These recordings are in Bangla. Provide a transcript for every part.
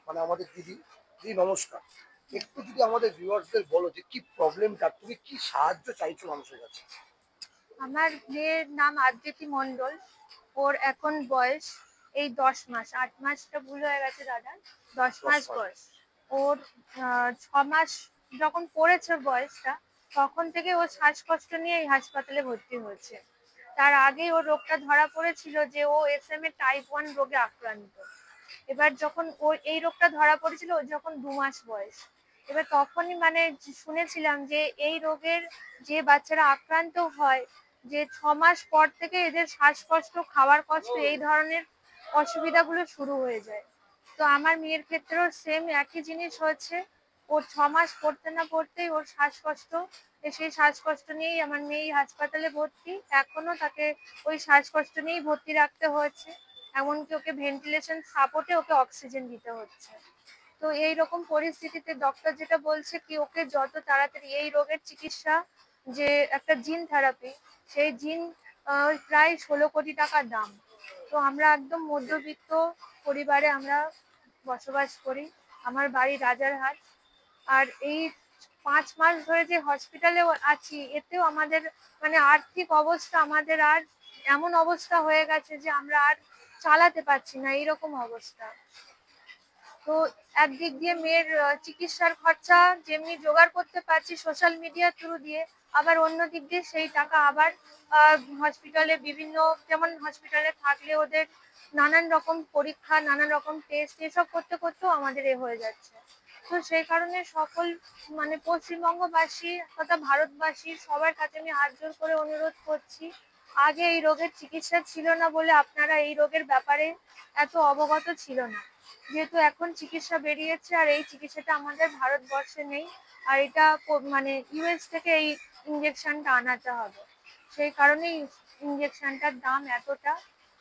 মানে আমাদের দিদি। দিদি নমস্কার। একটু যদি আমাদের ভিউয়ার্সদের বলো যে কি প্রবলেমটা, তুমি কি সাহায্য চাইছো মানুষের কাছে? আমার মেয়ের নাম আদ্রিতি মণ্ডল। ওর এখন বয়স এই 10 মাস, 8 মাসটা ভুল হয়ে গেছে দাদা, 10 মাস ১০ মাস। বয়স। ওর 6 মাস যখন পড়েছে ওর বয়সটা, তখন থেকে ও শ্বাসকষ্ট নিয়ে এই হাসপাতালে ভর্তি হয়েছে। তার আগেই ওর রোগটা ধরা পড়েছিল যে ও SMA টাইপ 1 রোগে আক্রান্ত। এবার যখন ওর এই রোগটা ধরা পড়েছিল ওর যখন 2 মাস বয়স, এবার তখনই মানে শুনেছিলাম যে এই রোগের যে বাচ্চারা আক্রান্ত হয়, যে 6 মাস পর থেকে এদের শ্বাসকষ্ট, খাওয়ার কষ্ট, এই ধরনের অসুবিধাগুলো শুরু হয়ে যায়। তো আমার মেয়ের ক্ষেত্রেও সেম একই জিনিস হচ্ছে। ওর 6 মাস পড়তে না পড়তেই ওর শ্বাসকষ্ট, সেই শ্বাসকষ্ট নিয়েই আমার মেয়ে হাসপাতালে ভর্তি। এখনো তাকে ওই শ্বাসকষ্ট নিয়েই ভর্তি রাখতে হয়েছে। এমনকি ওকে ভেন্টিলেশন সাপোর্টে ওকে অক্সিজেন দিতে হচ্ছে। তো এইরকম পরিস্থিতিতে ডক্টর যেটা বলছে কি, ওকে যত তাড়াতাড়ি এই রোগের চিকিৎসা, যে একটা জিন থেরাপি, সেই জিন প্রায় 16 কোটি টাকা দাম। তো আমরা একদম মধ্যবিত্ত পরিবারে আমরা বসবাস করি। আমার বাড়ি রাজারহাট। আর এই 5 মাস ধরে যে হসপিটালে আছি, এতেও আমাদের মানে আর্থিক অবস্থা আমাদের আর এমন অবস্থা হয়ে গেছে যে আমরা আর চালাতে পারছি না, এইরকম অবস্থা। তো একদিক দিয়ে মেয়ের চিকিৎসার খরচা যেমনি জোগাড় করতে পারছি সোশ্যাল মিডিয়ার থ্রু দিয়ে, আবার অন্য দিক দিয়ে সেই টাকা আবার হসপিটালে বিভিন্ন, যেমন হসপিটালে থাকলে ওদের নানান রকম পরীক্ষা, নানান রকম টেস্ট, এসব করতে করতেও আমাদের হয়ে যাচ্ছে। তো সেই কারণে সকল মানে পশ্চিমবঙ্গবাসী তথা ভারতবাসী সবার কাছে আমি হাত জোর করে অনুরোধ করছি, আগে এই রোগের চিকিৎসা ছিল না বলে আপনারা এই রোগের ব্যাপারে এত অবগত ছিল না। যেহেতু এখন চিকিৎসা বেরিয়েছে আর এই চিকিৎসাটা আমাদের ভারতবর্ষে নেই, আর এটা মানে ইউএস থেকে এই ইঞ্জেকশনটা আনাতে হবে, সেই কারণেই ইঞ্জেকশনটার দাম এতটা।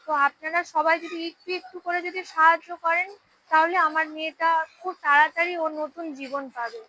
তো আপনারা সবাই যদি একটু একটু করে যদি সাহায্য করেন, তাহলে আমার মেয়েটা খুব তাড়াতাড়ি ওর নতুন জীবন পাবে।